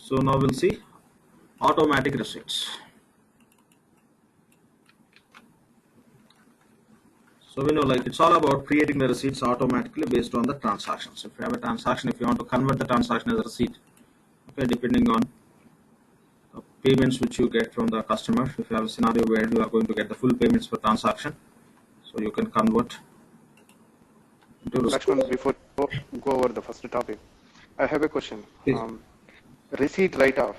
So now we'll see automatic receipts. So we know, like, it's all about creating the receipts automatically based on the transactions. If you have a transaction, if you want to convert the transaction as a receipt, okay, depending on the payments which you get from the customer. If you have a scenario where you are going to get the full payments per transaction, so you can convert into Lakshman, before we go over the first topic, I have a question. Receipt write-off.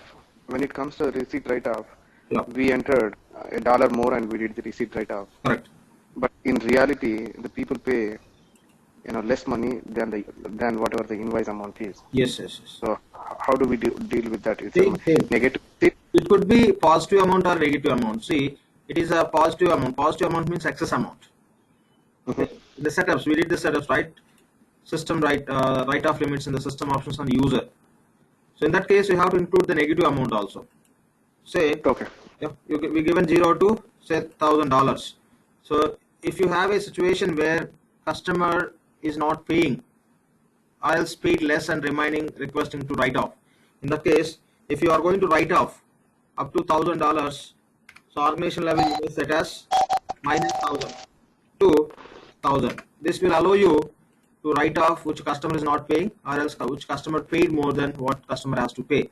When it comes to receipt write-off, yeah, we entered $1 more and we did the receipt write-off. Correct. But in reality, the people pay, less money than whatever the invoice amount is. Yes. So how do we deal with that? It's Same. negative. It could be positive amount or negative amount. See, it is a positive amount. Positive amount means excess amount. Okay. The setups, we did the setups, right? System write-off limits in the system options on user. So in that case, you have to include the negative amount also. Say, okay, we given 0 to say $1,000. So if you have a situation where customer is not paying, or else paid less and remaining requesting to write off. In that case, if you are going to write off up to $1,000, so organization level you may set as -1,000 to 1,000. This will allow you to write off which customer is not paying, or else which customer paid more than what customer has to pay.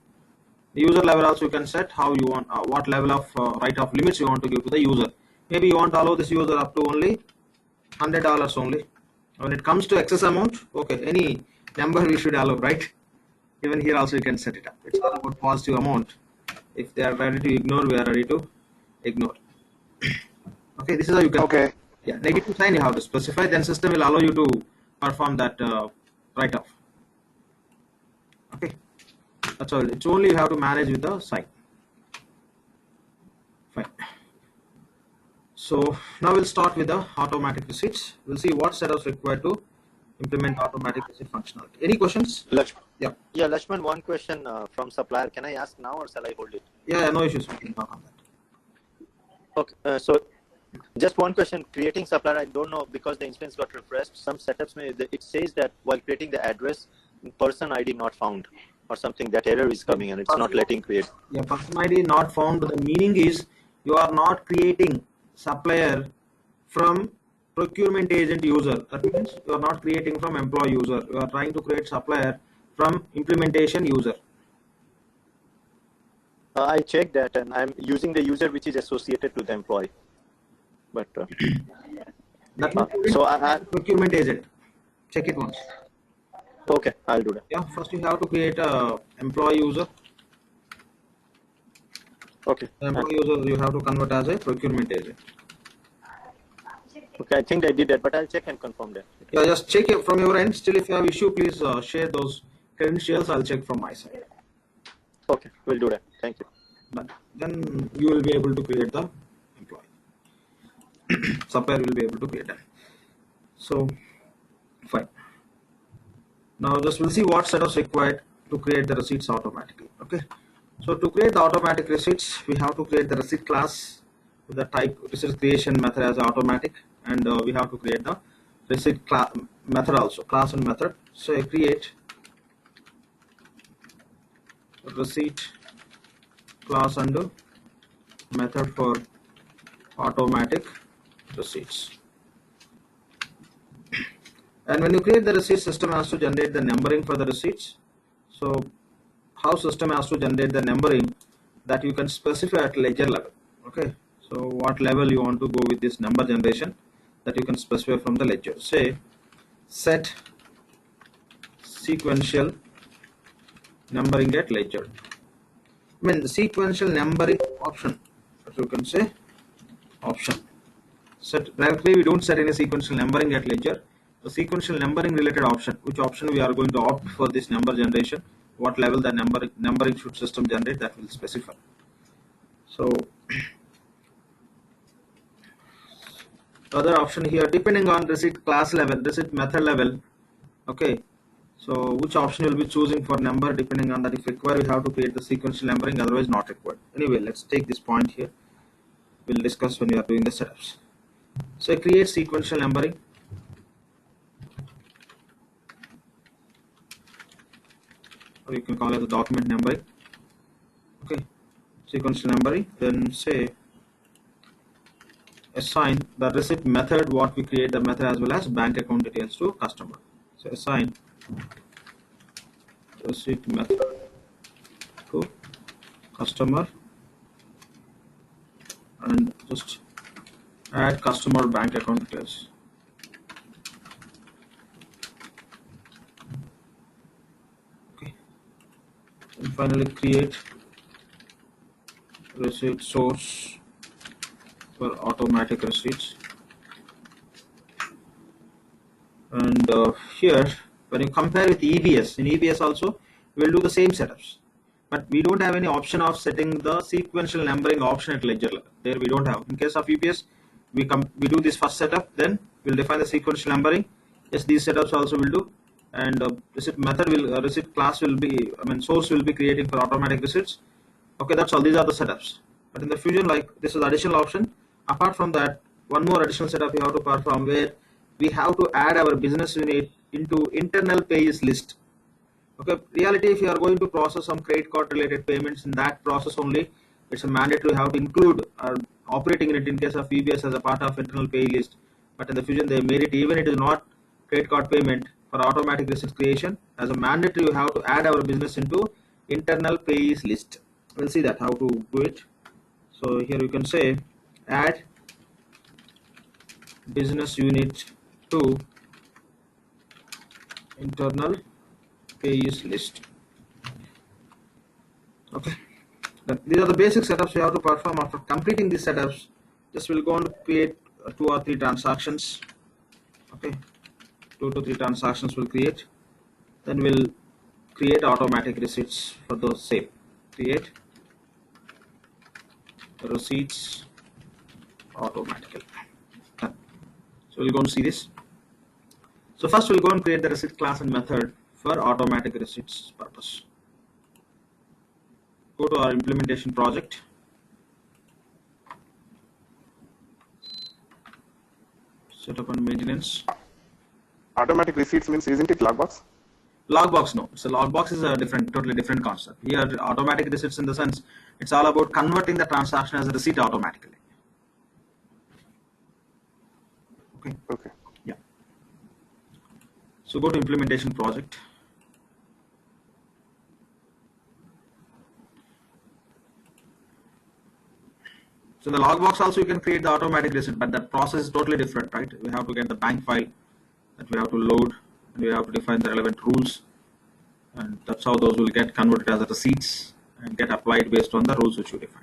The user level also you can set how you want, what level of write-off limits you want to give to the user. Maybe you want to allow this user up to only $100 only. When it comes to excess amount, okay, any number we should allow, right? Even here also you can set it up. It's all about positive amount. If they are ready to ignore, we are ready to ignore. Okay, this is how you can. Okay. Yeah, negative sign you have to specify. Then system will allow you to perform that write-off. Okay, that's all. It's only you have to manage with the sign. Fine. So now we'll start with the automatic receipts. We'll see what setups required to implement automatic receipt functionality. Any questions? Lakshman. Yeah, Lakshman, one question from supplier. Can I ask now or shall I hold it? Yeah, no issues. We can talk on that. Okay, so just one question. Creating supplier, I don't know, because the instance got refreshed. Some setups it says that while creating the address, person ID not found or something. That error is coming and it's not letting create. Yeah, person ID not found. The meaning is you are not creating supplier from procurement agent user. That means you are not creating from employee user. You are trying to create supplier from implementation user. I checked that and I'm using the user which is associated to the employee. But that means so I procurement agent. Check it once. Okay, I'll do that. Yeah, first you have to create a employee user. Okay. The employee user you have to convert as a procurement agent. Okay, I think I did that, but I'll check and confirm that. Yeah, just check it from your end. Still, if you have issue, please share those credentials. I'll check from my side. Okay, we'll do that. Thank you. But then you will be able to create the employee. Supplier will be able to create that. So, fine. Now just we'll see what setups required to create the receipts automatically. Okay. So to create the automatic receipts, we have to create the receipt class with the type receipt creation method as automatic, and we have to create the receipt method also, class and method. So I create receipt class and method for automatic receipts. And when you create the receipt, system has to generate the numbering for the receipts. So how system has to generate the numbering, that you can specify at ledger level. Okay, so what level you want to go with this number generation, that you can specify from the ledger. Say set sequential numbering at ledger. I mean the sequential numbering option, so you can say option. Set directly, we don't set any sequential numbering at ledger. The sequential numbering related option, which option we are going to opt for this number generation, what level the numbering should system generate, that will specify. So other option here, depending on receipt class level, receipt method level. Okay, so which option will be choosing for number, depending on that. If required, we have to create the sequential numbering, otherwise not required. Anyway, let's take this point here. We'll discuss when we are doing the setups. So create sequential numbering. Or you can call it the document numbering. sequential numbering, then say assign the receipt method, what we create the method, as well as bank account details to customer. So assign receipt method to customer and just add customer bank account details. Okay. And finally create receipt source for automatic receipts. And here, when you compare with EBS, in EBS also we'll do the same setups, but we don't have any option of setting the sequential numbering option at ledger level. There we don't have. In case of EBS, we do this first setup, then we'll define the sequential numbering. Yes, these setups also will do, and receipt method will receipt class will be, source will be creating for automatic receipts. Okay, that's all. These are the setups. But in the Fusion, like, this is additional option. Apart from that, one more additional setup we have to perform, where we have to add our business unit into internal pages list. Okay, reality, if you are going to process some credit card related payments, in that process only, it's a mandatory have to include our operating unit in case of EBS as a part of internal pay list. But in the Fusion, they made it, even it is not credit card payment, for automatic receipt creation, as a mandatory you have to add our business into internal payees list. We'll see that how to do it. So here you can say add business unit to internal payees list. Okay, these are the basic setups you have to perform. After completing these setups, just we'll go on to create 2 or 3 transactions. Okay, 2 to 3 transactions will create, then we'll create automatic receipts for those same. Create receipts automatically. So we'll go and see this. So first we'll go and create the receipt class and method for automatic receipts purpose. Go to our implementation project. Setup and maintenance. Automatic receipts means, isn't it logbox? Logbox, no. So logbox is a totally different concept. Here, automatic receipts, in the sense, it's all about converting the transaction as a receipt automatically. Okay. Okay. Yeah. So go to implementation project. So the logbox also you can create the automatic receipt, but that process is totally different, right? We have to get the bank file that we have to load, and we have to define the relevant rules, and that's how those will get converted as receipts and get applied based on the rules which you define.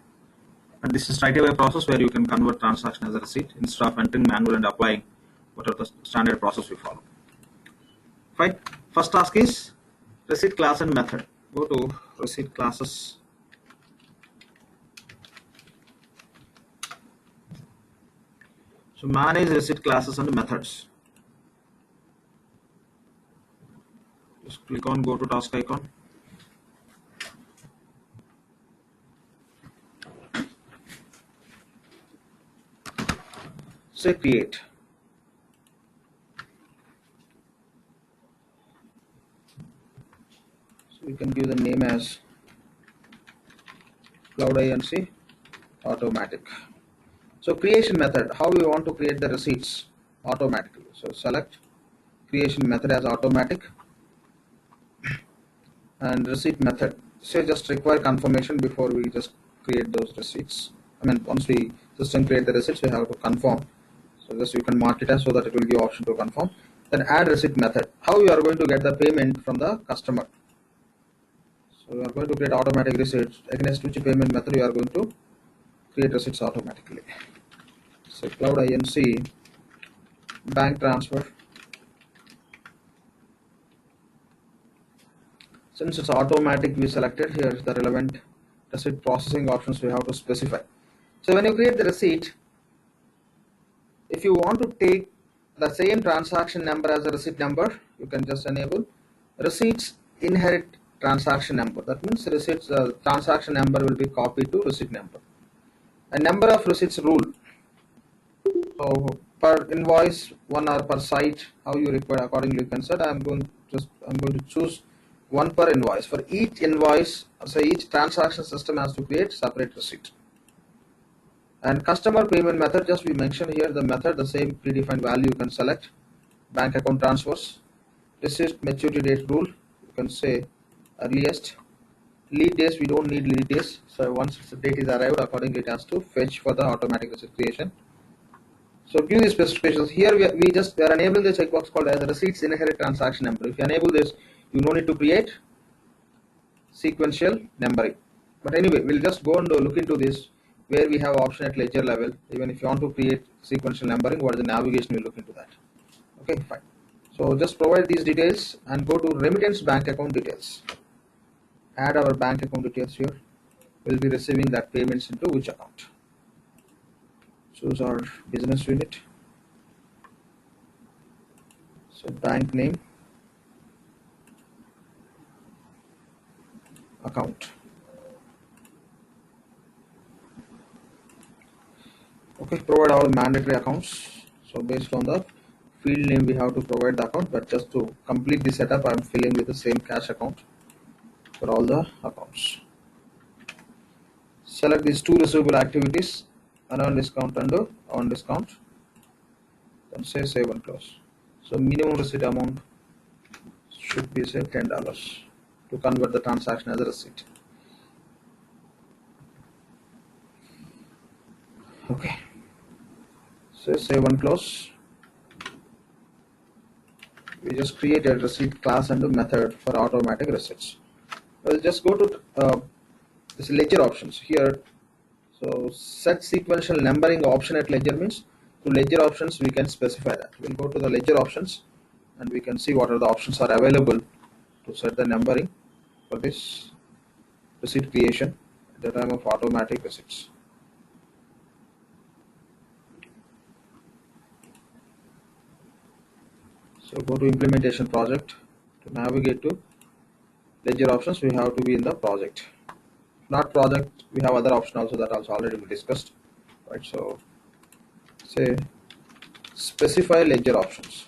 And this is straight away process where you can convert transaction as a receipt instead of entering manual and applying whatever the standard process we follow. Fine. First task is receipt class and method. Go to receipt classes. So manage receipt classes and methods. Just click on go to task icon. Say create. So we can give the name as Cloud INC automatic. So creation method, how we want to create the receipts automatically. So select creation method as automatic, and receipt method, say just require confirmation before we just create those receipts. Once we just create the receipts, we have to confirm. So just you can mark it as so that it will give option to confirm. Then add receipt method, how you are going to get the payment from the customer. So we are going to create automatic receipts, against which payment method you are going to create receipts automatically. So Cloud INC bank transfer. Since it's automatic, we selected here the relevant receipt processing options we have to specify. So when you create the receipt, if you want to take the same transaction number as a receipt number, you can just enable receipts inherit transaction number. That means receipts transaction number will be copied to receipt number. A number of receipts rule. So per invoice, one or per site, how you require accordingly you can set. I'm going to choose one per invoice. For each invoice, so each transaction system has to create separate receipt. And customer payment method, just we mentioned here the method, the same predefined value you can select. Bank account transfers, receipt maturity date rule, you can say earliest. Lead days, we don't need lead days. So once the date is arrived, accordingly it has to fetch for the automatic receipt creation. So give the specifications. Here we are enabling the checkbox called as the receipts inherit transaction number. If you enable this, you no need to create sequential numbering. But anyway, we'll just go and look into this where we have option at ledger level. Even if you want to create sequential numbering, what is the navigation, we'll look into that. Okay, fine. So just provide these details and go to remittance bank account details. Add our bank account details here. We'll be receiving that payments into which account. Choose our business unit. So bank name, account. Okay, provide all mandatory accounts. So based on the field name, we have to provide the account, but just to complete the setup, I'm filling with the same cash account for all the accounts. Select these two receivable activities, unearned discount and on discount. Then say save and close. So minimum receipt amount should be say $10 to convert the transaction as a receipt. Okay. So save and close. We just create a receipt class and a method for automatic receipts. We'll just go to this ledger options here. So set sequential numbering option at ledger means to ledger options we can specify that. We'll go to the ledger options and we can see what are the options are available to set the numbering for this receipt creation at the time of automatic receipts. So go to implementation project. To navigate to ledger options, we have to be in the project. Not project, we have other option also that also already we discussed. Right. So say specify ledger options.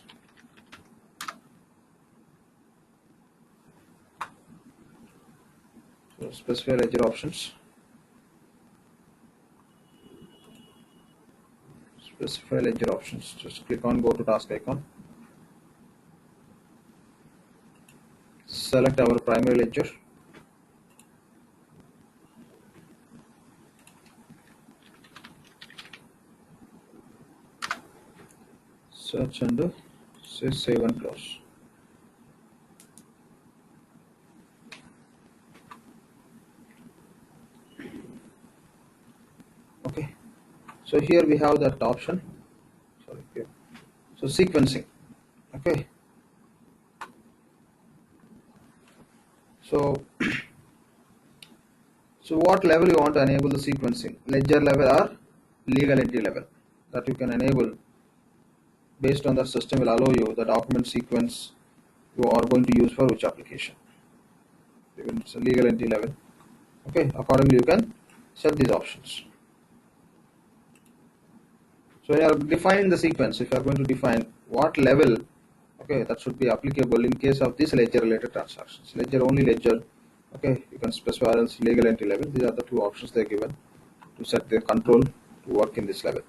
So specify ledger options. Specify ledger options. Just click on go to task icon. Select our primary ledger. Search and say save and close. Okay. So here we have that option. Sorry. Here. So sequencing. Okay. So so what level you want to enable the sequencing? Ledger level or legal entity level? That you can enable based on the system will allow you the document sequence you are going to use for which application. Even it's a legal entity level. Okay, accordingly you can set these options. So when you are defining the sequence, if you are going to define what level, okay, that should be applicable in case of this ledger related transactions. Ledger only ledger, okay, you can specify else legal entity level. These are the two options they are given to set the control to work in this level.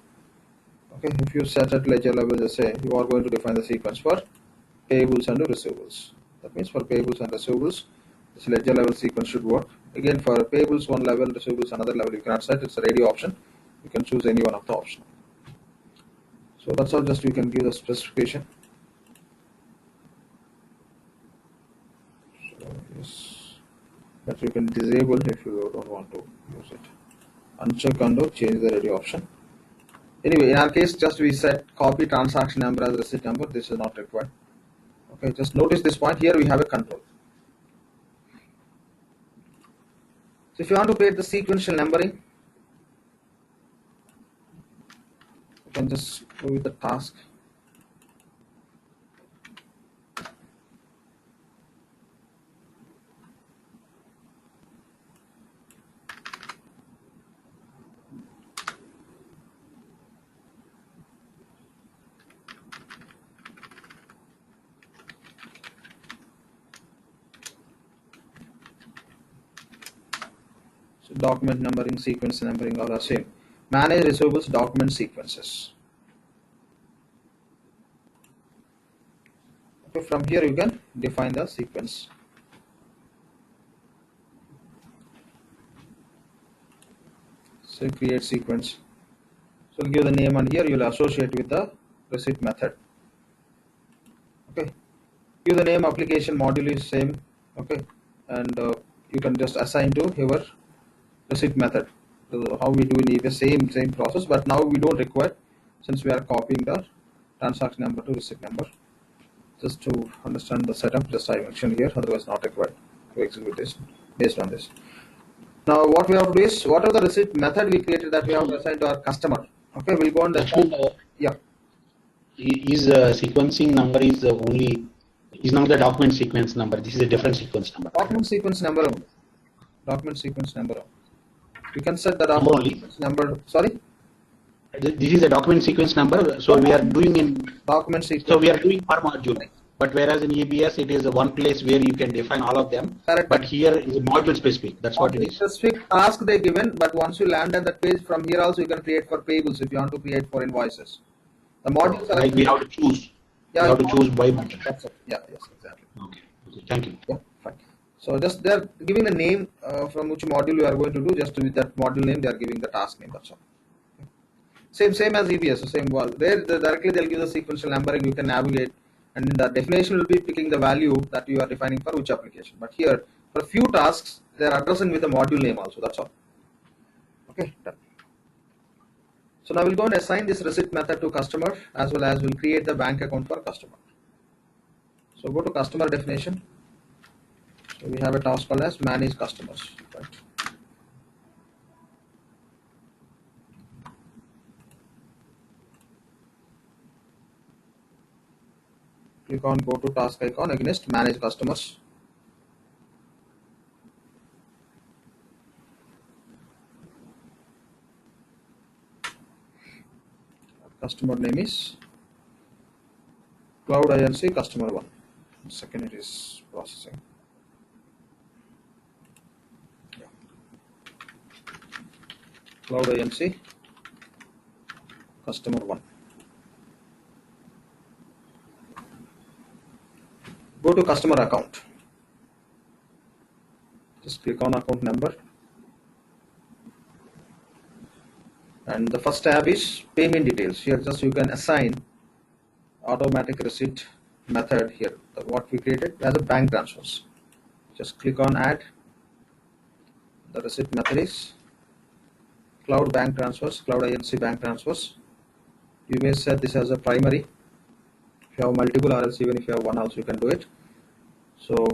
Okay, if you set at ledger level, they say you are going to define the sequence for payables and receivables. That means for payables and receivables, this ledger level sequence should work. Again, for payables one level, receivables another level, you cannot set. It's a radio option. You can choose any one of the options. So that's all. Just you can give the specification. So yes, that you can disable if you don't want to use it. Uncheck and change the radio option. Anyway, in our case, just we set copy transaction number as receipt number. This is not required. Okay, just notice this point here. We have a control. So if you want to create the sequential numbering, you can just go with the task. So document numbering, sequence numbering all are same. Manage receivables document sequences. Okay, from here you can define the sequence. So create sequence. So give the name, and here you will associate with the receipt method. Okay. Give the name, application module is same. Okay, and you can just assign to your receipt method. So how we do in the same process, but now we don't require, since we are copying the transaction number to receipt number. Just to understand the setup, just I mentioned here, otherwise not required to execute this based on this. Now what we have to do is, what are the receipt method we created that we have to assign to our customer. Okay, we'll go on the yeah. Is sequencing number is only is not the document sequence number. This is a different sequence number. Document sequence number only. Document sequence number only. You can set the document sequence number. Sorry. This is a document sequence number. So we are doing in document sequence. So we are doing per module. But whereas in EBS, it is one place where you can define all of them. Correct. But here is module specific. That's what it is. Specific task they given, but once you land at that page, from here also you can create for payables if you want to create for invoices. The modules are like we have to choose. Yeah, we have to choose by module. That's it. Yeah. Yes. Exactly. Okay. Thank you. Yeah. Fine. So just they are giving the name from which module you are going to do. Just with that module name, they are giving the task name. That's all. Same as EBS. So same wall. There directly they'll give the sequential numbering. You can navigate, and in the definition will be picking the value that you are defining for which application. But here for a few tasks, they are addressing with the module name also. That's all. Okay. Done. So now we'll go and assign this receipt method to customer, as well as we'll create the bank account for customer. So go to customer definition. So we have a task called as manage customers. Right. Click on go to task icon against manage customers. Customer name is Cloud INC customer 1. Second it is processing. Yeah. Cloud INC customer 1. Go to customer account. Just click on account number. And the first tab is payment details. Here just you can assign automatic receipt method here. What we created as a bank transfers. Just click on add. The receipt method is cloud bank transfers, cloud INC bank transfers. You may set this as a primary. If you have multiple, or else even if you have one also you can do it. So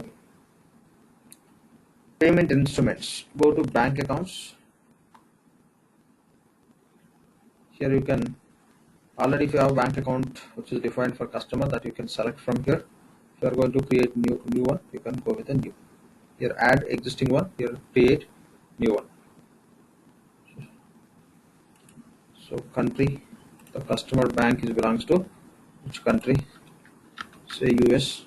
payment instruments, go to bank accounts. Here you can already, if you have a bank account which is defined for customer, that you can select from here. If you are going to create new one, you can go with a new. Here add existing one, here create new one. So country, the customer bank belongs to which country? Say US.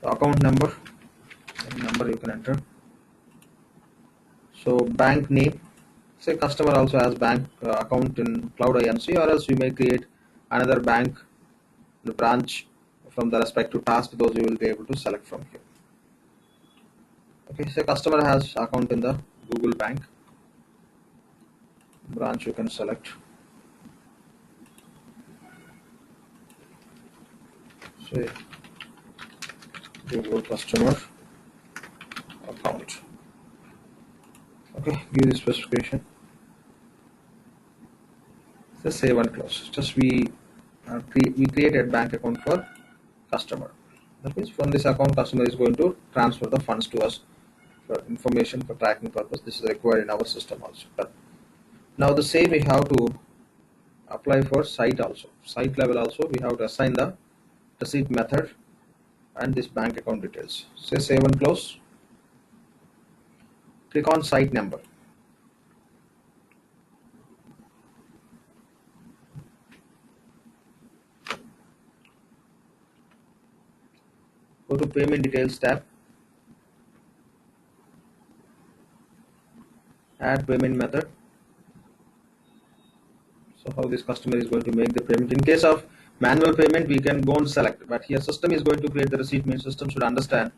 The account number, you can enter. So bank name, say customer also has bank account in Cloud INC, or else you may create another bank, the branch from the respective task. Those you will be able to select from here. Okay, so customer has account in the Google Bank branch, you can select. Say Google customer account. Okay, give the specification. Just save and close. Just we created bank account for customer. That means from this account, customer is going to transfer the funds to us for information, for tracking purpose. This is required in our system also. But now the same we have to apply for site also. Site level also we have to assign the receipt method and this bank account details. Say save and close. Click on site number. Go to payment details tab, add payment method. So how this customer is going to make the payment. In case of manual payment, we can go and select, but here system is going to create the receipt, means system should understand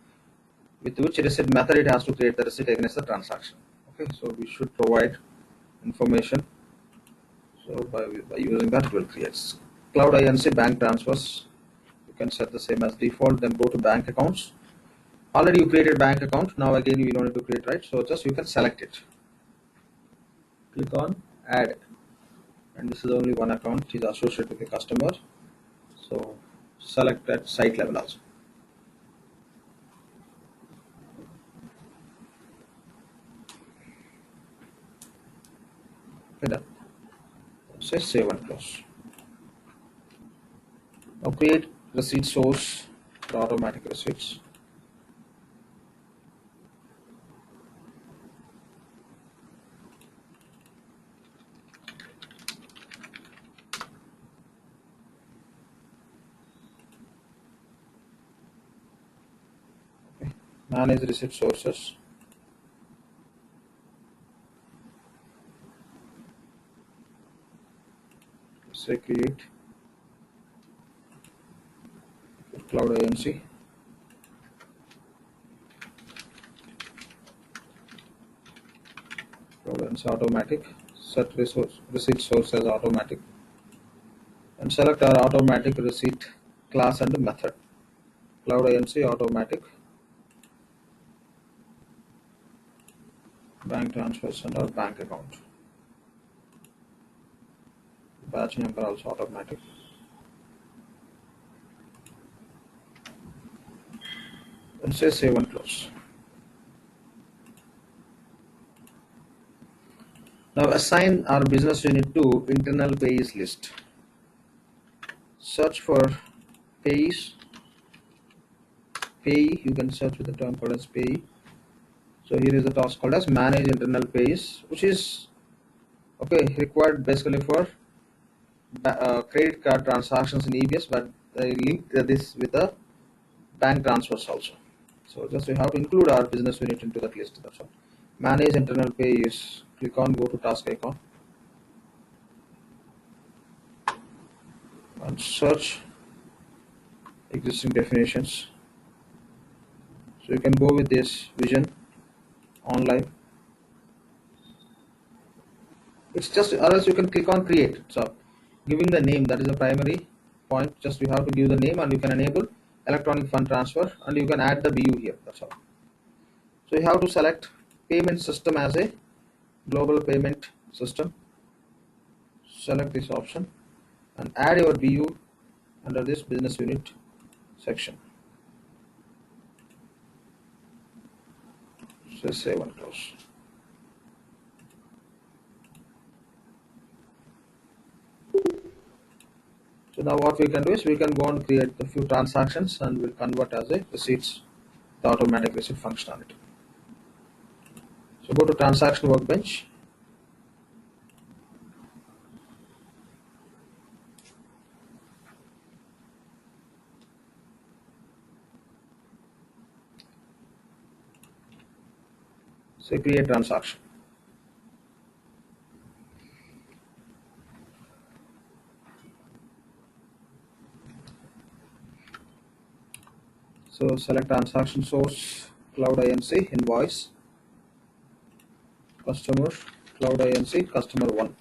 with which receipt method it has to create the receipt against the transaction. Okay, so we should provide information. So by using that, it will create cloud INC bank transfers. You can set the same as default, then go to bank accounts. Already you created bank account, now again you don't need to create, right? So just you can select it. Click on add, and this is only one account, it is associated with the customer. So select at site level also. Okay, done. Say save and close. Now create receipt source for automatic receipts. Okay. Manage receipt sources. Say create cloud INC. Cloud INC automatic. Set receipt source as automatic. And select our automatic receipt class and method. Cloud INC automatic. Bank transfers and our bank account. Batch number also automatic. And say save and close. Now assign our business unit to internal payees list. Search for payees. Payee, you can search with the term called as payee. So here is the task called as manage internal payees, which is required basically for credit card transactions in EBS, but I link this with the bank transfers also. So just we have to include our business unit into that list. That's all. Manage internal payees. Click on go to task icon and search existing definitions. So you can go with this vision online. It's just, or else you can click on create. So giving the name, that is the primary point. Just you have to give the name, and you can enable electronic fund transfer, and you can add the BU here. That's all. So you have to select payment system as a global payment system. Select this option and add your BU under this business unit section. So save and close. So now what we can do is we can go and create a few transactions and we'll convert as a receipts, the automatic receipt functionality. So go to transaction workbench. Say create transaction. So select transaction source, cloud INC, invoice, customer, cloud INC, customer 1.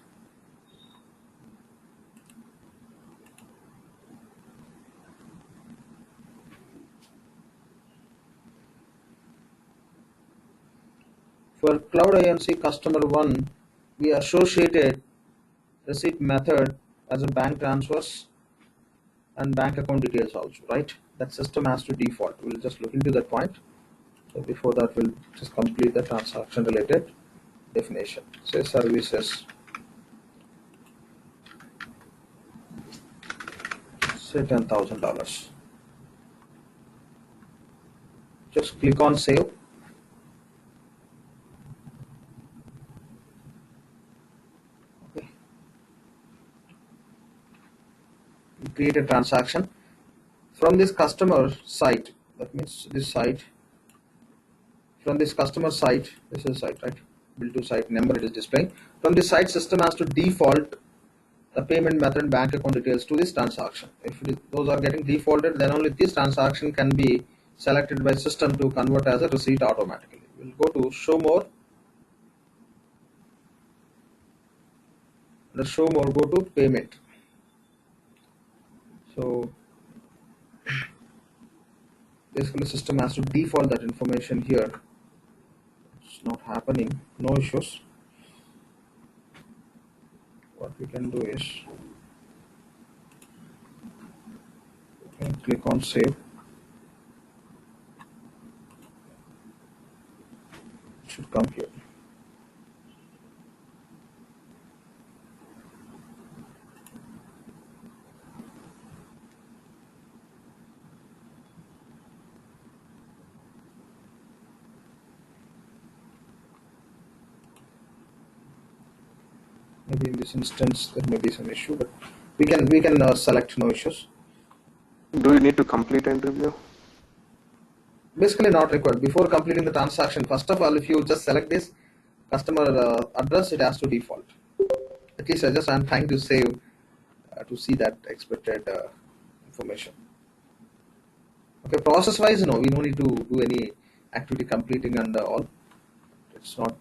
For cloud INC customer 1, we associated receipt method as a bank transfers and bank account details also, right? That system has to default. We'll just look into that point. So before that, we'll just complete the transaction related definition. Say services. Say $10,000. Just click on save. Okay. Create a transaction. From this customer site, that means this site, from this customer site, this is site, right? Bill to site number it is displaying. From this site, system has to default the payment method and bank account details to this transaction. If those are getting defaulted, then only this transaction can be selected by system to convert as a receipt automatically. We'll go to show more. The show more, go to payment. So basically system has to default that information here. It's not happening, no issues. What we can do is we can click on save. It should come here. Maybe in this instance there may be some issue, but we can select no issues. Do you need to complete and review? Basically not required. Before completing the transaction, first of all, if you just select this customer address, it has to default. At least I'm trying to save to see that expected information. Okay, process wise, no, we don't need to do any activity completing and all. It's not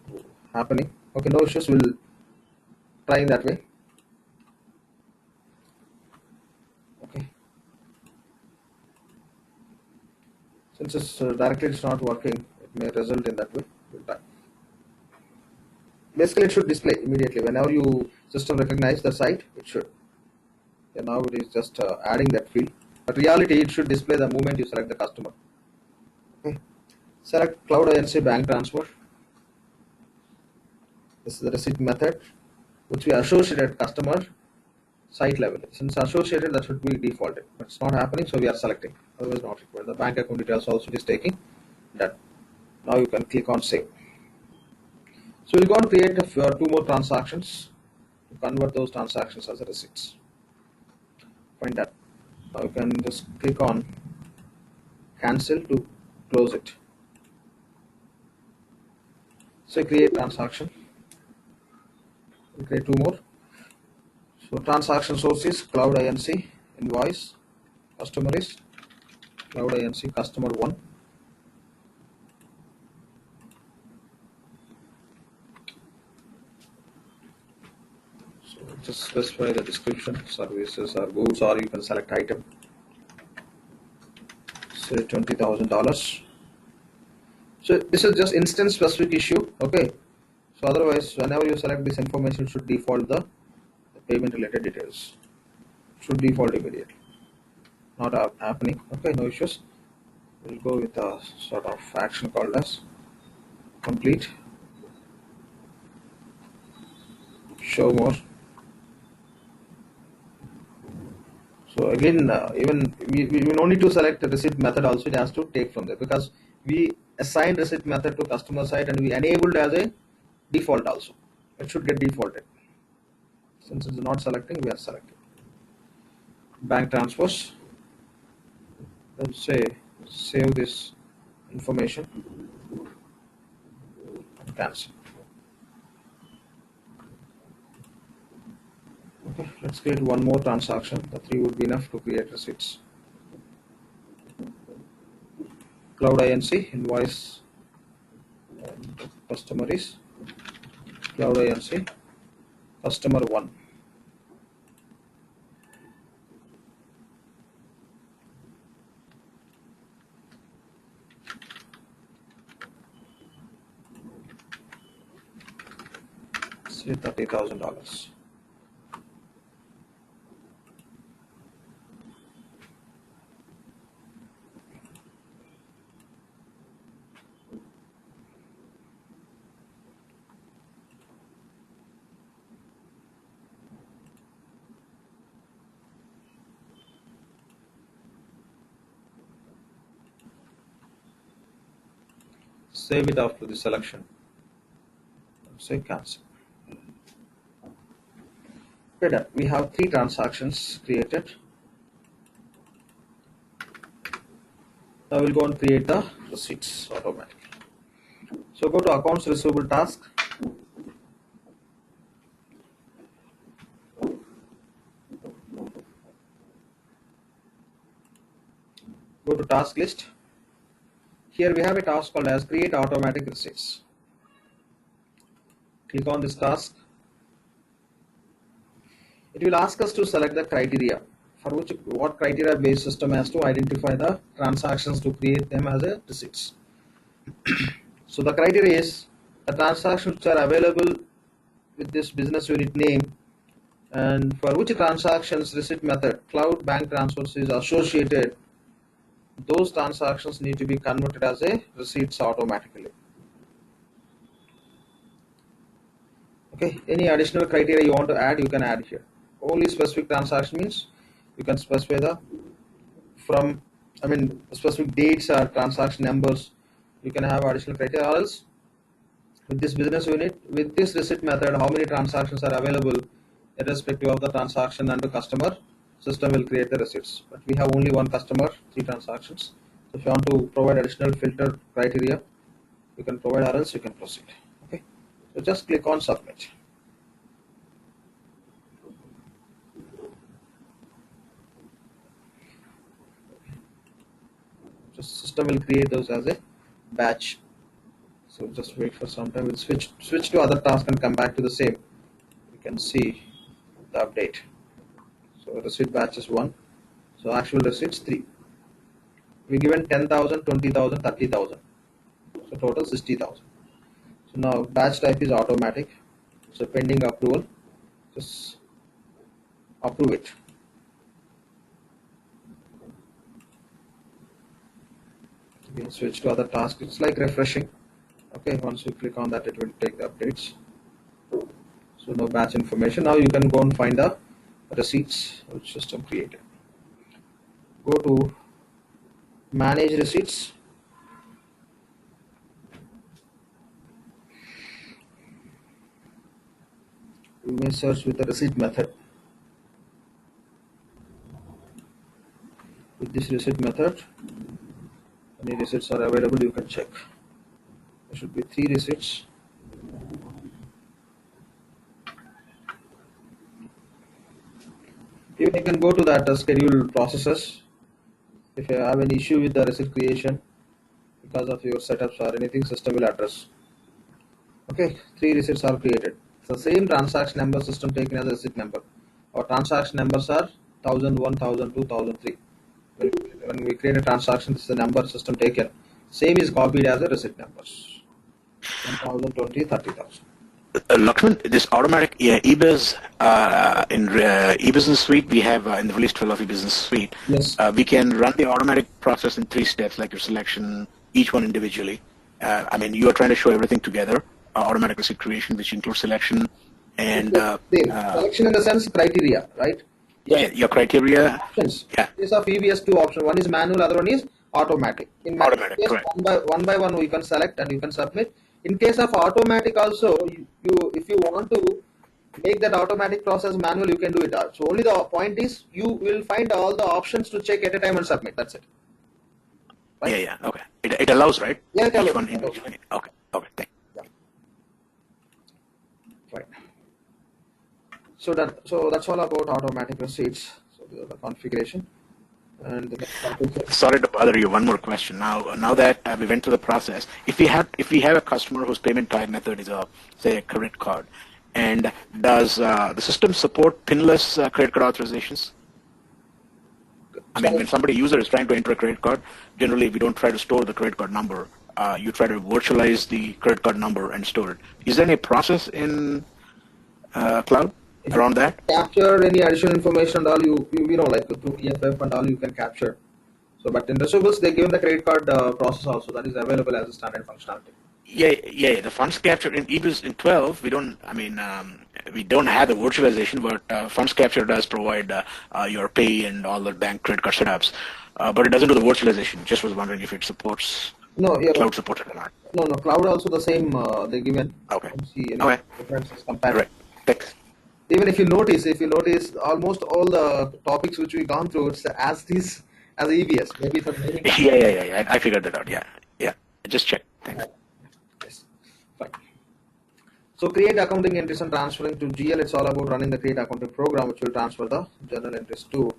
happening. Okay, no issues. We'll try in that way. Okay. Since it's directly it's not working, it may result in that way. We'll try. Basically, it should display immediately whenever you system recognize the site. It should. Yeah, now it is just adding that field, but reality it should display the moment you select the customer. Okay. Select Cloud INC bank transfer. This is the receipt method which we associated customer site level. Since associated, that should be defaulted, but it's not happening, so we are selecting. Otherwise, not required. The bank account details also is taking that. Now you can click on save. So we'll go and create two more transactions to convert those transactions as receipts. Find that. Now you can just click on cancel to close it. So create transaction. We'll create two more. So transaction source is Cloud INC invoice. Customer is Cloud INC customer 1. So just specify the description, services or goods, or you can select item. Say $20,000. So this is just instance specific issue. Okay. So otherwise, whenever you select this information, should default the payment related details. Should default immediately. Not happening. Okay, no issues. We'll go with a sort of action called as complete. Show more. So again, even we no need to select the receipt method also, it has to take from there because we assigned receipt method to customer side and we enabled as a default also. It should get defaulted. Since it's not selecting, we are selecting. Bank transfers. Let's say save this information and cancel. Okay, let's create one more transaction. The 3 would be enough to create receipts. Cloud INC invoice and customer is Cloud INC customer 1. Say $30,000. Save it after the selection. Say cancel. Okay, done. We have 3 transactions created. Now we'll go and create the receipts automatically. So go to accounts receivable task. Go to task list. Here we have a task called as create automatic receipts. Click on this task. It will ask us to select the criteria for which what criteria based system has to identify the transactions to create them as a receipts. So the criteria is the transactions which are available with this business unit name and for which transactions receipt method cloud bank transfers is associated, those transactions need to be converted as a receipts automatically. Okay, any additional criteria you want to add, you can add here. Only specific transaction means you can specify the specific dates or transaction numbers. You can have additional criteria, or else with this business unit, with this receipt method, how many transactions are available, irrespective of the transaction and the customer, system will create the receipts. But we have only one customer, 3 transactions. So if you want to provide additional filter criteria, you can provide, or else you can proceed. Okay, so just click on submit. So system will create those as a batch. So just wait for some time. We'll switch to other task and come back to the same. You can see the update. So receipt batch is 1. So actual receipts 3. We given 10,000, 20,000, 30,000. So total 60,000. So now batch type is automatic. So pending approval. Just approve it. We'll switch to other task. It's like refreshing. Okay, once you click on that, it will take the updates. So no batch information. Now you can go and find the receipts which system created. Go to manage receipts. You may search with the receipt method. With this receipt method, any receipts are available, you can check. There should be 3 receipts. Even you can go to that schedule processes. If you have any issue with the receipt creation because of your setups or anything, system will address. Okay, 3 receipts are created. So same transaction number system taken as a receipt number. Our transaction numbers are 1000, 1002, 1003. When we create a transaction, this is the number system taken. Same is copied as a receipt numbers. 10,000, 20, 30,000. Lakshman, this automatic eBiz in eBusiness Suite, we have in the release 12 of eBusiness Suite, Yes. we can run the automatic process in 3 steps, like your selection, each one individually. You are trying to show everything together, automatic receipt creation, which includes selection and Selection in the sense criteria, right? your criteria. Options. Yeah. In case of EBS, 2 options. One is manual, other one is automatic. In Automatic, case, correct. one by one, we can select and you can submit. In case of automatic, also, if you want to make that automatic process manual, you can do it. So only the point is you will find all the options to check at a time and submit. That's it. Right? Yeah, okay. It allows, right? Yeah, it allows. Each one individually. Okay, thank you. Yeah. Right. So that's all about automatic receipts. So the configuration. And the next topic is- Sorry to bother you. One more question. Now that we went through the process, if we have a customer whose payment type method is say a credit card, and does the system support pinless credit card authorizations? When somebody user is trying to enter a credit card, generally we don't try to store the credit card number. You try to virtualize the credit card number and store it. Is there any process in cloud around that? Capture any additional information and all you know, like through EFF and all you can capture. So, but in receivables they given the credit card process also that is available as a standard functionality. Yeah. The funds captured in eBiz in 12, we don't. We don't have the virtualization, but funds capture does provide your pay and all the bank credit card setups, but it doesn't do the virtualization. Just was wondering if it supports. No, yeah, Cloud supported or not. No, cloud also the same they given. Okay. See any Okay. differences compared. Right. Thanks. Even if you notice almost all the topics which we gone through, it's as these as EBS. Maybe for many. Yeah. I figured that out. Yeah. Just check. Thanks. Yes. Fine. So create accounting entries and transferring to GL. It's all about running the create accounting program, which will transfer the journal entries to,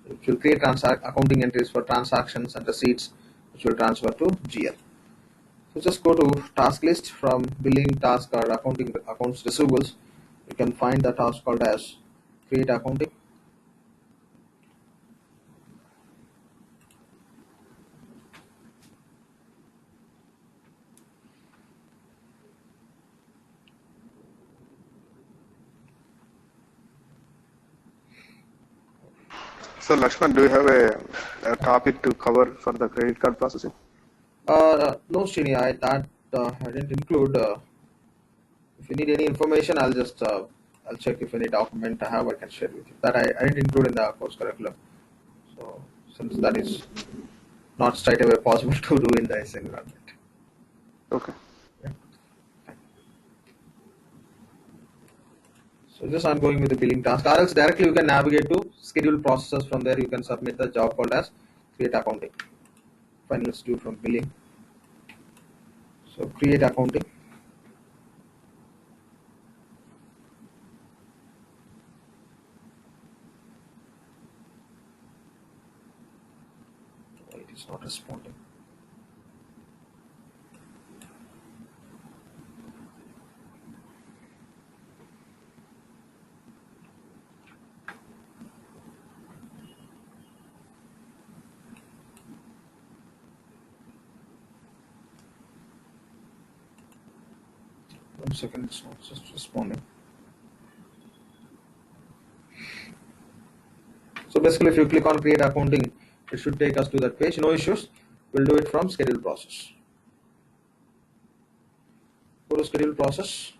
which will create accounting entries for transactions and receipts, which will transfer to GL. So just go to task list from billing task or accounting accounts receivables. You can find the task called as create accounting. So Lakshman, do you have a topic to cover for the credit card processing? No, Srini, I didn't include. If you need any information, I'll check if any document I have, I can share with you. That I didn't include in the course curriculum. So since that is not straight away possible to do in this environment. Okay. Yeah. So just I'm going with the billing task, or else directly you can navigate to schedule processes. From there you can submit the job called as create accounting. Fine, let's do from billing. So create accounting. Oh, it is not responding. One second, it's not just responding. So basically, if you click on create accounting, it should take us to that page. No issues. We'll do it from schedule process. Go to schedule process.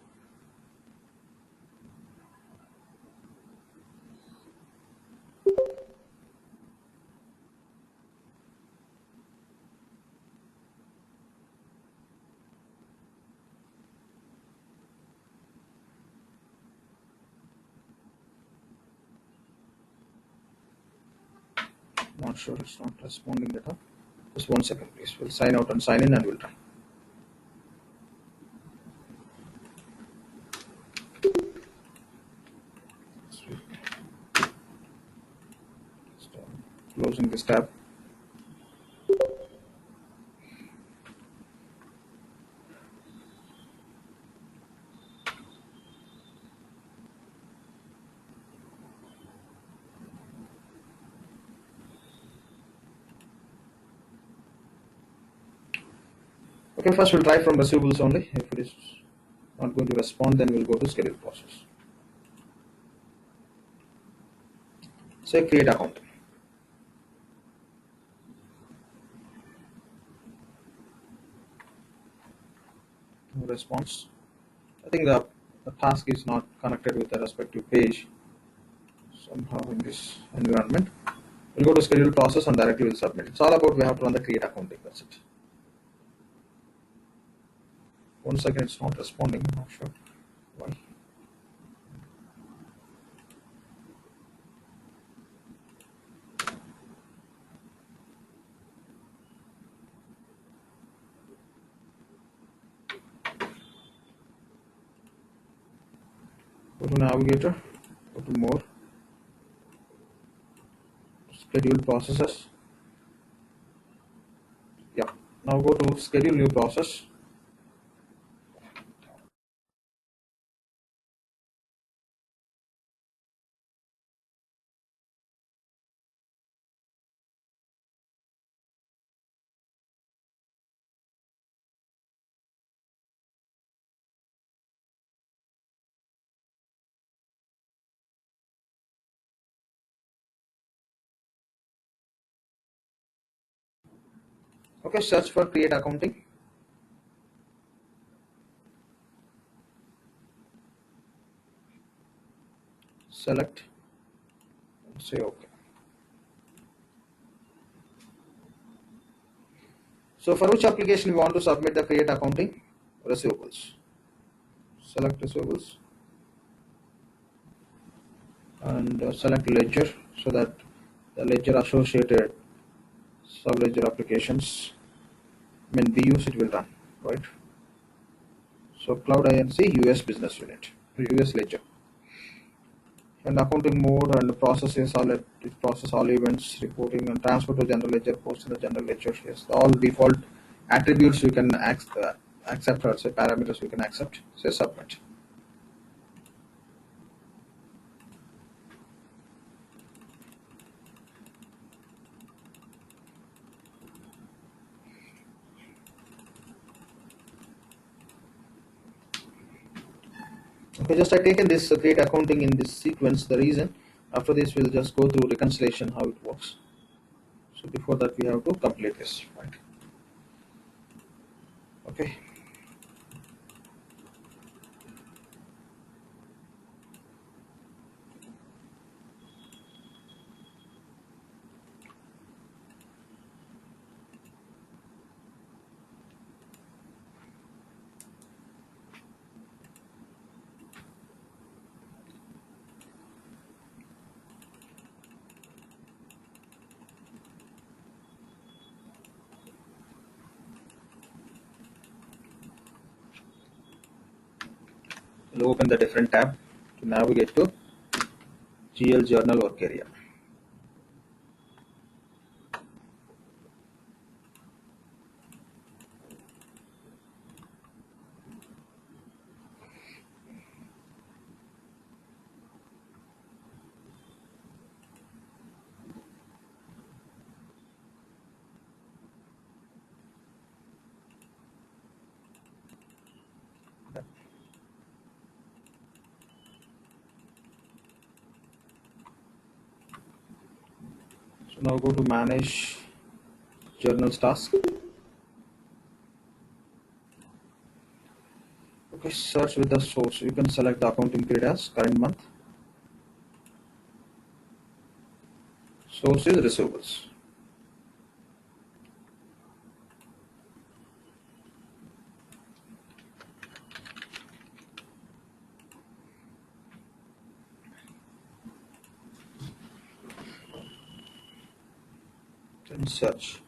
Not sure, it's not responding data. Just 1 second, please. We'll sign out and sign in and we'll try. Closing this tab. Okay, first we'll try from receivables only. If it is not going to respond, then we'll go to schedule process. Say create account. No response. I think the task is not connected with the respective page somehow in this environment. We'll go to schedule process and directly we'll submit. It's all about we have to run the create accounting. That's it. 1 second, it's not responding. I'm not sure why. Go to navigator, go to more, schedule processes. Yeah, now go to schedule new process. Okay, search for create accounting. Select and say OK. So for which application we want to submit the create accounting? Receivables. Select receivables and select ledger so that the ledger associated sub-ledger applications. When we use it will run, right? So Cloud INC US business unit, US ledger. And accounting mode and processes all it process all events, reporting and transfer to general ledger, post in the general ledger. Yes, all default attributes you can accept or say parameters you can accept. Say submit. Okay, just I taken this create accounting in this sequence. The reason after this we'll just go through reconciliation how it works. So before that we have to complete this, right? Okay. We'll open the different tab to navigate to GL journal work area. So now go to manage journals task. Okay, search with the source. You can select the accounting period as current month. Source is receivables. Then search.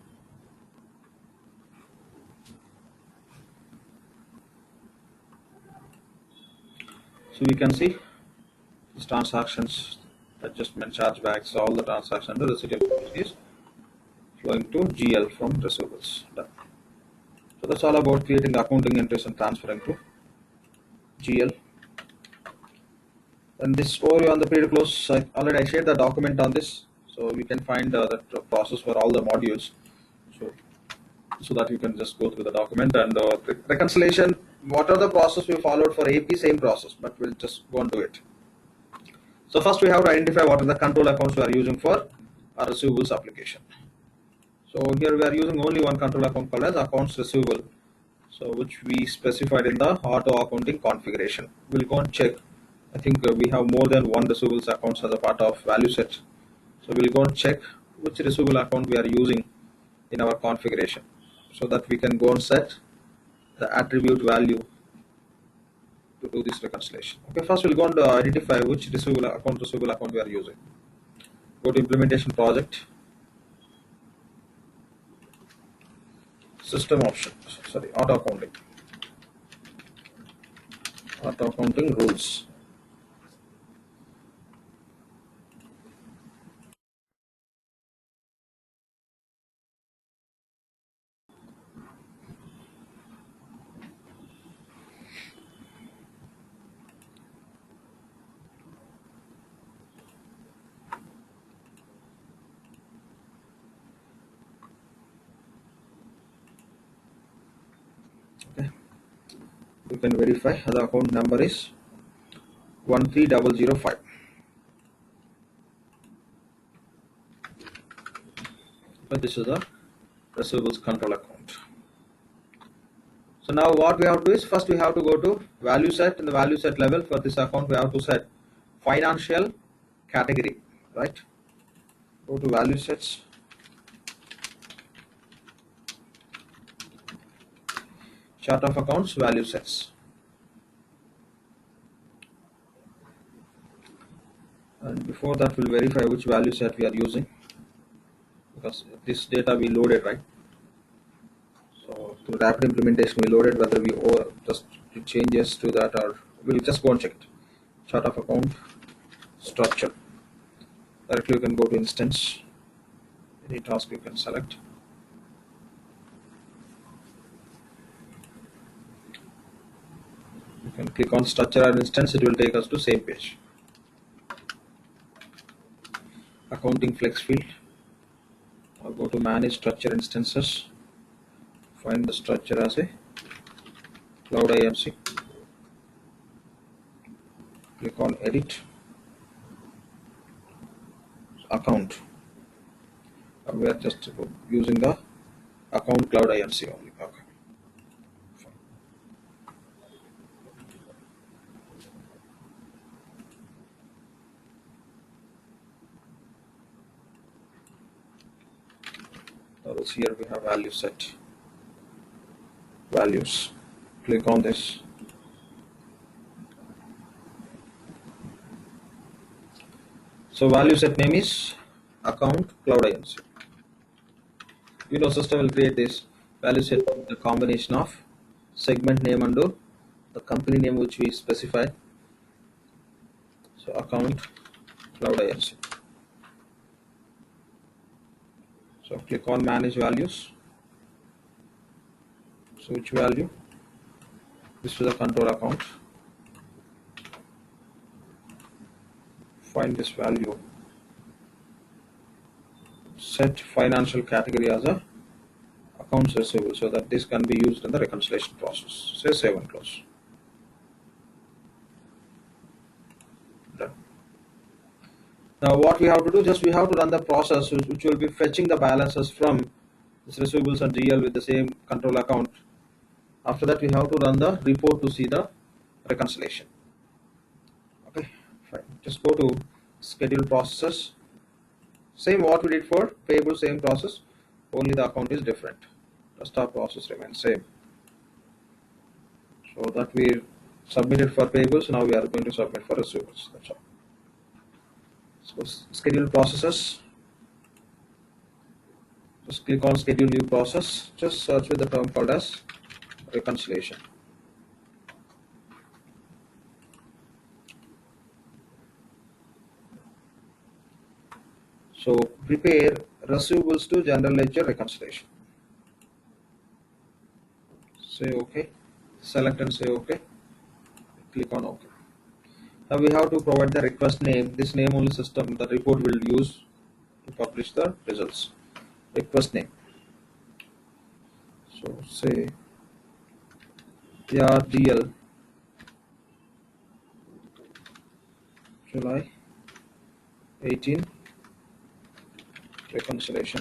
So we can see these transactions, adjustment, chargebacks, all the transactions, the residual is flowing to GL from receivables. Done. So that's all about creating accounting entries and transferring to GL. And this overview on the period close, I shared the document on this, so we can find that process for all the modules. So that you can just go through the document and reconciliation. What are the process we followed for AP? Same process, but we'll just go and do it. So first we have to identify what are the control accounts we are using for our receivables application. So here we are using only one control account called as accounts receivable, so which we specified in the auto accounting configuration. We'll go and check. I think we have more than one receivables accounts as a part of value set. So we'll go and check which receivable account we are using in our configuration, so that we can go and set the attribute value to do this reconciliation. Okay, first we'll go and identify which receivable account we are using. Go to implementation project, system option, sorry, auto accounting rules. Okay, you can verify the account number is 13005. But this is a receivables control account. So now what we have to do is first we have to go to value set. In the value set level for this account we have to set financial category, right? Go to value sets, chart of accounts, value sets, and before that we'll verify which value set we are using. because this data we loaded, right? So through rapid implementation we loaded, whether we just do changes to that, or we'll just go and check it. Chart of account structure. Directly you can go to instance. Any task you can select. You can click on structure or instance, it will take us to same page. Accounting flex field. I'll go to manage structure instances. Find the structure as a cloud IMC. Click on edit. Account. We are just using the account cloud IMC only. Okay. Notice here we have value set. Values. Click on this. So value set name is account cloud IMC. System will create this value set with the combination of segment name and the company name which we specified. So account cloud IMC. So click on manage values. So which value? This is a control account. Find this value. Set financial category as a accounts receivable so that this can be used in the reconciliation process. Say save and close. Done. Now what we have to do, just we have to run the process which will be fetching the balances from this receivables and GL with the same control account. After that we have to run the report to see the reconciliation. Okay, fine. Just go to schedule processes. Same what we did for payable, same process, only the account is different. The start process remains same. So that we submitted for payables, now we are going to submit for receivables. That's all. So schedule processes. Just click on schedule new process. Just search with the term called as reconciliation. So prepare receivables to general ledger reconciliation. Say OK. Select and say OK. Click on OK. Now we have to provide the request name. This name only system the report will use to publish the results. Request name. So say AR GL July 18 reconciliation.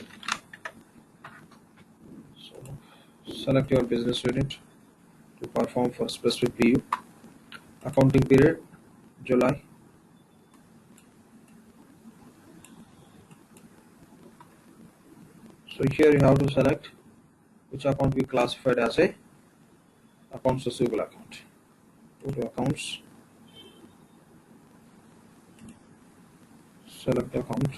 So select your business unit to perform for specific PU. Accounting period July. So here you have to select which account we classified as a accounts receivable account. Go to accounts. Select account.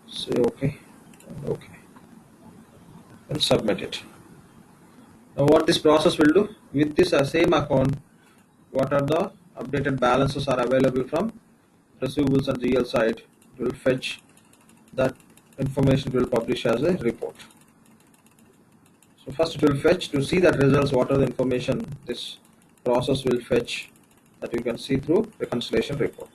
Say OK and OK and submit it. Now what this process will do, with this same account, what are the updated balances are available from receivables and GL side, it will fetch that information, will publish as a report. So first it will fetch to see that results, what are the information this process will fetch that you can see through reconciliation report.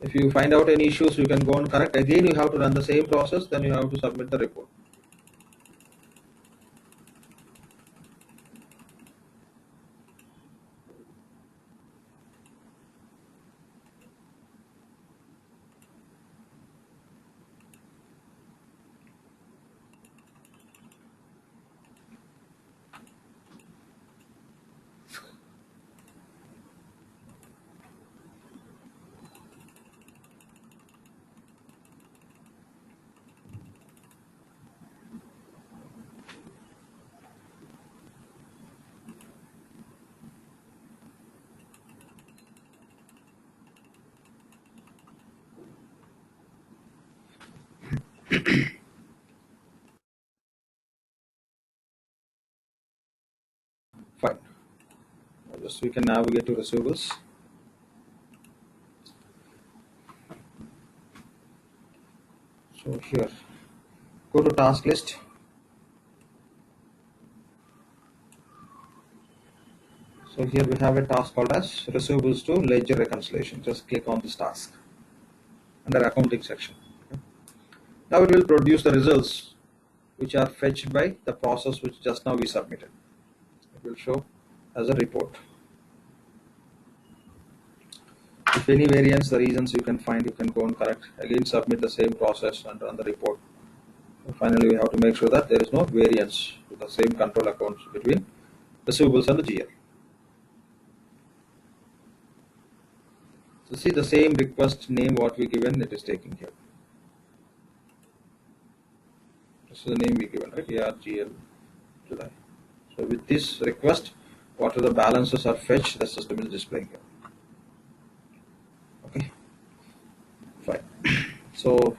If you find out any issues, you can go and correct. Again you have to run the same process, then you have to submit the report. Fine. Just we can navigate to receivables. So here, go to task list. So here we have a task called as receivables to ledger reconciliation. Just click on this task under accounting section. Okay. Now it will produce the results which are fetched by the process which just now we submitted. It will show as a report. If any variance, the reasons you can find, you can go and correct. Again, submit the same process and run the report. And finally, we have to make sure that there is no variance with the same control accounts between receivables and the GL. So see the same request name what we given, it is taking here. This is the name we given, right? AR GL July. So with this request, what are the balances are fetched, the system is displaying here. Okay, fine. So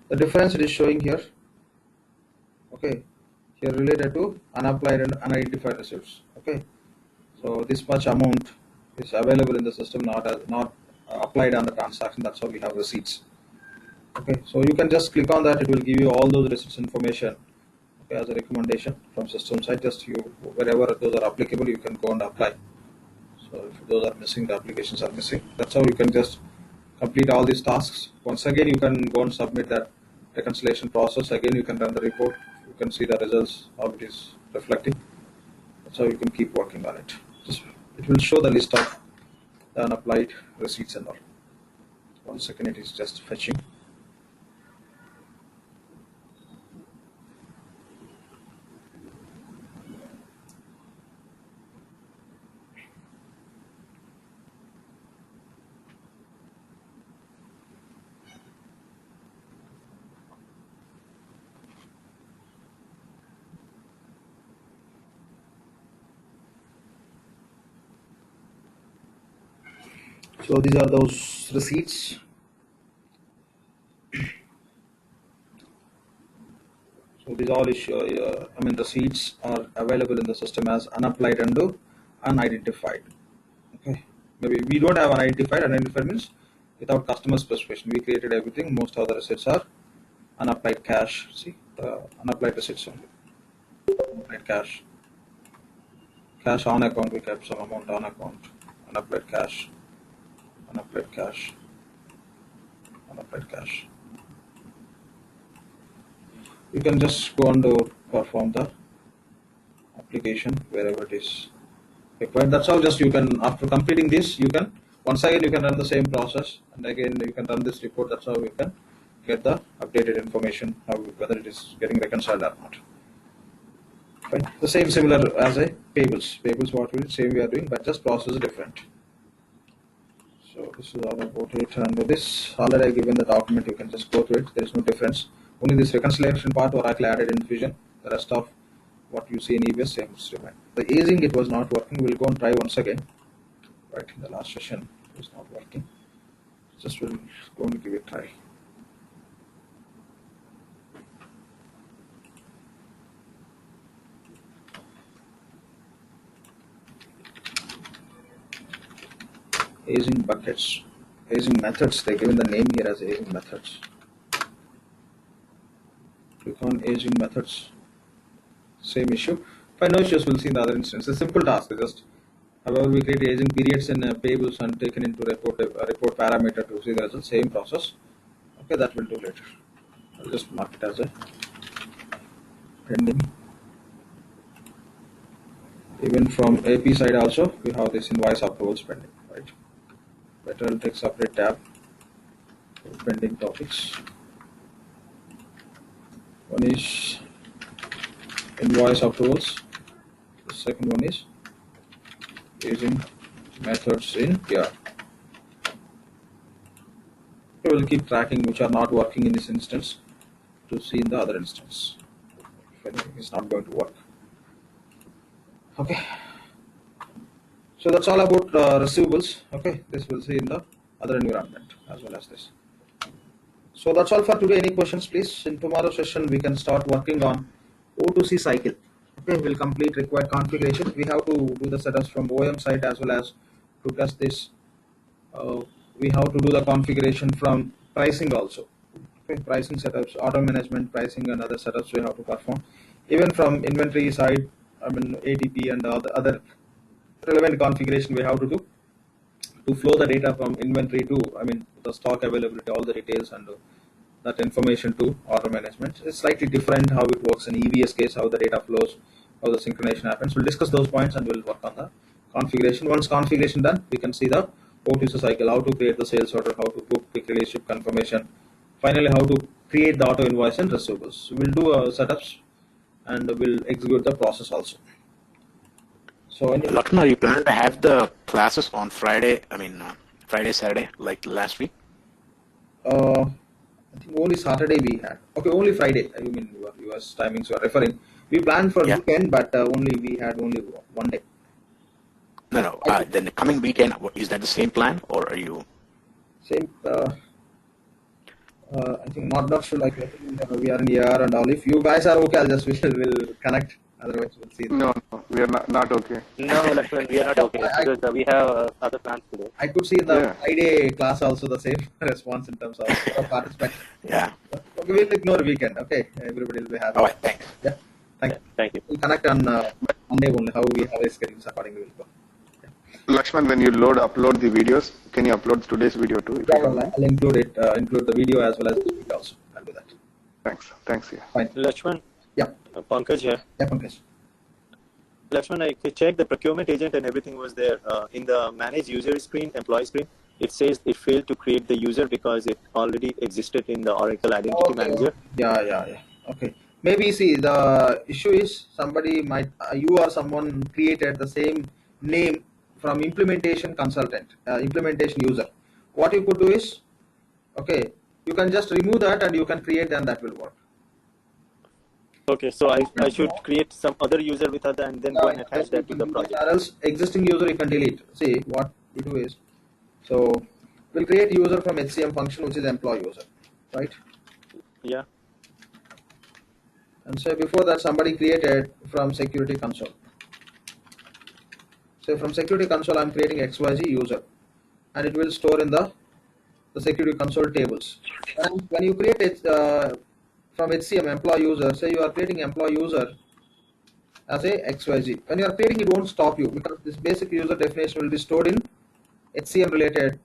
the difference it is showing here. Okay, here related to unapplied and unidentified receipts. Okay, so this much amount is available in the system, not applied on the transaction. That's how we have receipts. Okay, so you can just click on that. It will give you all those receipts information. Okay, as a recommendation from system side, just you wherever those are applicable, you can go and apply. So if those are missing, the applications are missing. That's how you can just complete all these tasks. Once again, you can go and submit that reconciliation process. Again, you can run the report. You can see the results, how it is reflecting. That's how you can keep working on it. It will show the list of the unapplied receipts and all. 1 second, it is just fetching. So these are those receipts. So these all receipts are available in the system as unapplied and unidentified. Okay, maybe we don't have unidentified. Unidentified means without customer specification. We created everything. Most of the receipts are unapplied cash. See the unapplied receipts only. Unapplied cash. Cash on account. We kept some amount on account. Unapplied cash. Unapplied cash. Unapplied cash. You can just go on to perform the application wherever it is required. That's all. Just you can, after completing this, you can once again you can run the same process, and again you can run this report. That's how you can get the updated information, whether it is getting reconciled or not. Fine. The same similar as a payables. Payables what we same we are doing, but just process is different. So this is all about it, and with this already I given the document. You can just go through it. There is no difference. Only this reconciliation part Oracle added in Fusion. The rest of what you see in EBS same is remain. The aging it was not working. We'll go and try once again. Right, in the last session it was not working. Just we'll go and give it a try. Aging buckets, aging methods. They given the name here as aging methods. Click on aging methods. Same issue. If no issues, we'll see in the other instance. It's a simple task. It's just however we create aging periods in payables and taken into report parameter to see the result. Same process. Okay, that we'll do later. I'll just mark it as a pending. Even from AP side also, we have this invoice approvals pending. Right. Better I'll take separate tab for pending topics. One is invoice approvals. The second one is using methods in PR. We will keep tracking which are not working in this instance to see in the other instance if anything is not going to work. Okay. So that's all about receivables. Okay, this we'll see in the other environment as well as this. So that's all for today. Any questions, please? In tomorrow's session, we can start working on O2C cycle. Okay, we'll complete required configuration. We have to do the setups from OEM side as well as to test this. Uh, we have to do the configuration from pricing also. Okay, pricing setups, auto management, pricing, and other setups we have to perform. Even from inventory side, I mean ATP and all the other relevant configuration we have to do to flow the data from inventory to, I mean, the stock availability, all the details, and that information to auto management. It's slightly different how it works in EBS case, how the data flows, how the synchronization happens. We'll discuss those points and we'll work on the configuration. Once configuration done, we can see the port user cycle, how to create the sales order, how to book quick release ship confirmation, finally how to create the auto invoice and receivables. We'll do setups and we'll execute the process also. So Lakshman, are you planning to have the classes on Friday? I mean, Friday, Saturday, like last week? I think only Saturday we had. Okay, only Friday. I mean, your US timings you are referring. We planned for weekend, but only we had only one day. No. Then the coming weekend, is that the same plan, or are you? Same. I think not sure. Like we are in the air and all. If you guys are okay, I'll just will connect. Otherwise, we'll see. No, we are not okay. No, Lakshman, we are not okay because we have other plans today. I could see in the Friday class also the same response in terms of participants. Yeah. Okay, we'll ignore weekend. Okay, everybody will be happy. All right, thanks. Yeah, Thank you. We'll connect on Monday only. How we have a schedule accordingly. We'll go. Lakshman, when you upload the videos, can you upload today's video too? Yeah, I'll include it. Include the video as well as the video also. I'll do that. Thanks. Yeah. Fine. Lakshman? Yeah. Pankaj here. Yeah, Pankaj. Lakshman, I checked the procurement agent and everything was there. In the manage user screen, employee screen, it says it failed to create the user because it already existed in the Oracle Identity Manager. Yeah. Okay. Maybe see the issue is somebody might you or someone created the same name from implementation consultant, implementation user. What you could do is, okay, you can just remove that and you can create, and that will work. Okay, so I should create some other user with other and then go and attach that to the project. Or else existing user you can delete. See what we do is, so we'll create user from HCM function, which is employee user, right? Yeah. And so before that somebody created from security console. So from security console I'm creating XYZ user, and it will store in the security console tables. And when you create it from HCM employee user, say you are creating employee user as a XYZ. When you are creating, it won't stop you because this basic user definition will be stored in HCM related,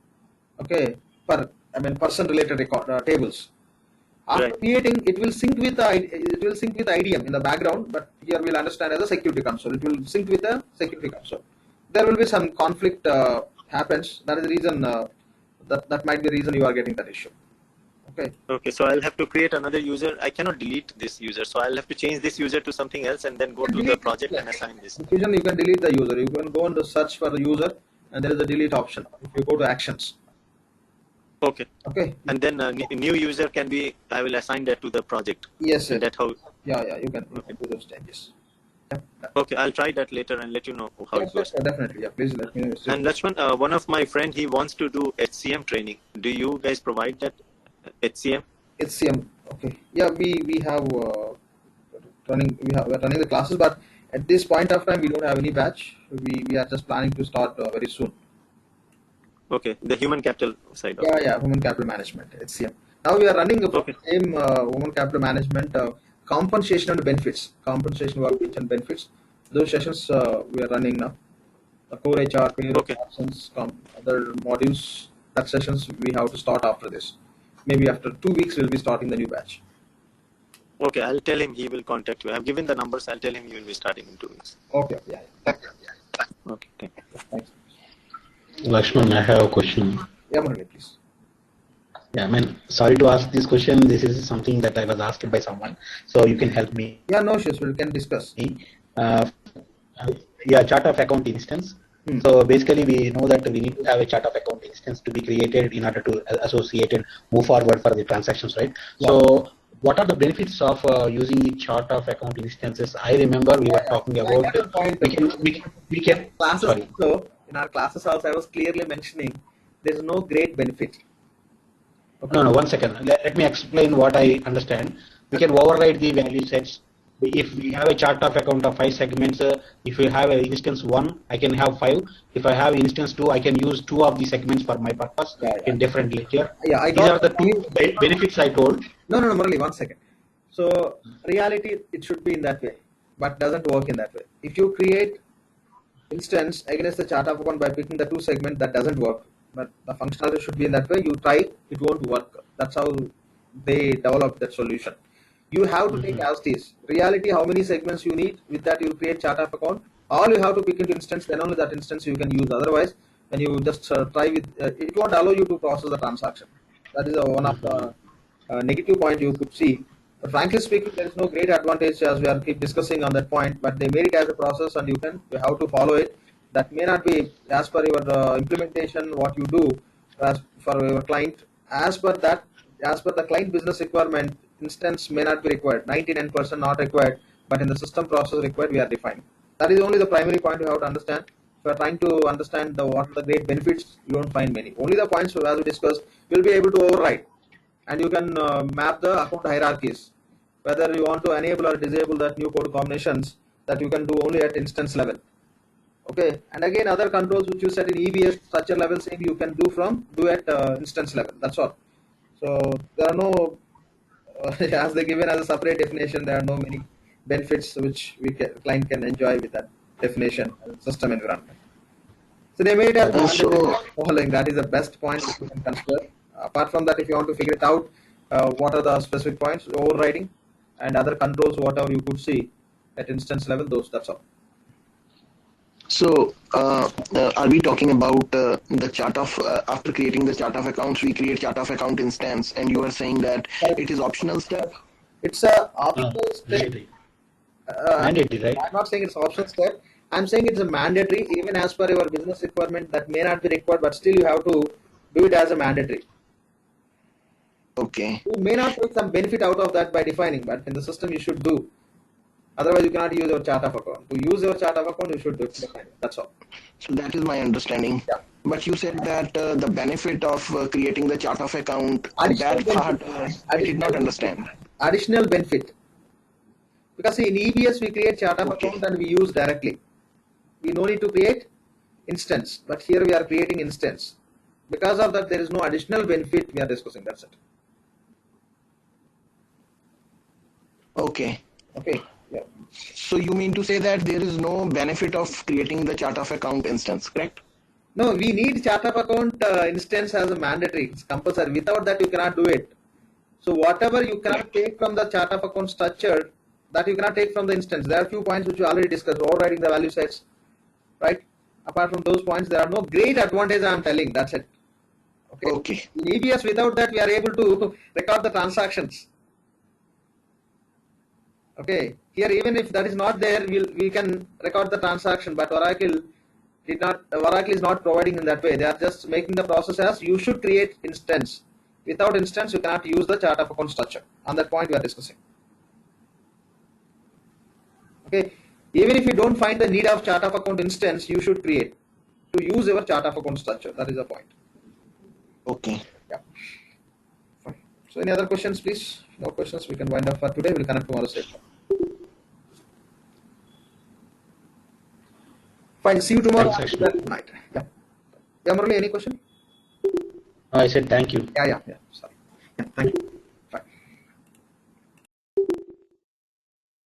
person related record tables. After creating, it will sync with IDM in the background, but here we'll understand as a security console. It will sync with the security console. There will be some conflict happens. That is the reason that might be the reason you are getting that issue. Okay, so I'll have to create another user. I cannot delete this user, so I'll have to change this user to something else and then go to the project and assign this. You can delete the user. You can go on the search for the user, and there is a delete option. If you go to actions. Okay. And then new user can be. I will assign that to the project. Yes, sir. That how. Yeah. You can do those changes. Yeah. Okay, I'll try that later and let you know how it goes. Definitely, yeah. Please let me know. And Lakshman, one of my friend, he wants to do HCM training. Do you guys provide that HCM? HCM. Okay. Yeah, we have we're running the classes, but at this point of time we don't have any batch. We are just planning to start very soon. Okay, the human capital side. Yeah, human capital management, HCM. Now we are running the same human capital management, compensation and benefits, compensation workbench and benefits. Those sessions we are running now. The core HR, payroll, absence, other modules. That sessions we have to start after this. Maybe after 2 weeks we'll be starting the new batch. Okay, I'll tell him he will contact you. I've given the numbers. I'll tell him you will be starting in 2 weeks. Okay, yeah. Okay, thank you. Thanks. Lakshman, I have a question. Yeah, Murali, please. Yeah, sorry to ask this question. This is something that I was asked by someone, so you can help me. Yeah, no issues. We can discuss. Chart of account instance. So basically, we know that we need to have a chart of account instance to be created in order to associate and move forward for the transactions, right? Yeah. So what are the benefits of using the chart of account instances? I remember we were talking about we can classes. Sorry. So in our classes also, I was clearly mentioning there is no great benefit. Okay. No, 1 second. Let me explain what I understand. We can override the value sets if we have a chart of account of 5 segments, if we have an instance 1, I can have 5. If I have instance 2, I can use 2 of the segments for my purpose in different ledger. Yeah, I These are got the two benefits I told. No, Murali, 1 second. So reality, it should be in that way, but doesn't work in that way. If you create instance against the chart of account by picking the 2 segments, that doesn't work. But the functionality should be in that way. You try, it won't work. That's how they develop that solution. You have to take as this. Reality, how many segments you need, with that you create chart of account. All you have to pick into instance, then only that instance you can use. Otherwise, when you just try with, it won't allow you to process the transaction. That is one of the negative point you could see. But frankly speaking, there is no great advantage as we are keep discussing on that point. But they made it as a process, and you have to follow it. That may not be as per your implementation what you do as for your client. As per that, as per the client business requirement, instance may not be required. 99% not required, but in the system process required, we are defining. That is only the primary point you have to understand. If you are trying to understand what are the great benefits, you don't find many. Only the points as we discussed will be able to override, and you can map the account hierarchies, whether you want to enable or disable that new code combinations, that you can do only at instance level. Okay, and again other controls which you set in EBS structure level, same you can do at instance level. That's all. So there are no as they given as a separate definition, there are no many benefits which client can enjoy with that definition system environment. So they made it as following. That is the best point that you can consider. Apart from that, if you want to figure it out, what are the specific points, overriding, and other controls, whatever you could see at instance level, that's all. So, are we talking about the chart of after creating the chart of accounts, we create chart of account instance, and you are saying that it is optional step? It's a optional step. Mandatory. Mandatory, right? I'm not saying it's optional step. I'm saying it's a mandatory, even as per your business requirement. That may not be required, but still you have to do it as a mandatory. Okay. You may not take some benefit out of that by defining, but in the system you should do. Otherwise, you cannot use your chart of account. To use your chart of account, you should define it. That's all. So that is my understanding. Yeah. But you said that the benefit of creating the chart of account, Additional that part benefit. I did not understand. Additional benefit. Because see, in EBS we create chart of account and we use directly. We no need to create instance, but here we are creating instance. Because of that, there is no additional benefit we are discussing. That's it. Okay. Okay. Yeah. So you mean to say that there is no benefit of creating the chart of account instance, correct? No, we need chart of account instance as a mandatory. It's compulsory. Without that, you cannot do it. So whatever you cannot take from the chart of account structure, that you cannot take from the instance. There are a few points which you already discussed. Overriding the value sets, right? Apart from those points, there are no great advantage. I am telling. That's it. Okay. In EBS, without that, we are able to record the transactions. Okay. Here, even if that is not there, we can record the transaction. But Oracle is not providing in that way. They are just making the process as you should create instance. Without instance, you cannot use the chart of account structure. On that point, we are discussing. Okay. Even if you don't find the need of chart of account instance, you should create to use your chart of account structure. That is the point. Okay. Yeah. Fine. So any other questions, please? No questions. We can wind up for today. We'll connect tomorrow session. Fine. See you tomorrow night. Yeah. Yeah, Murali, any question? I said thank you. Yeah. Sorry. Yeah, thank you.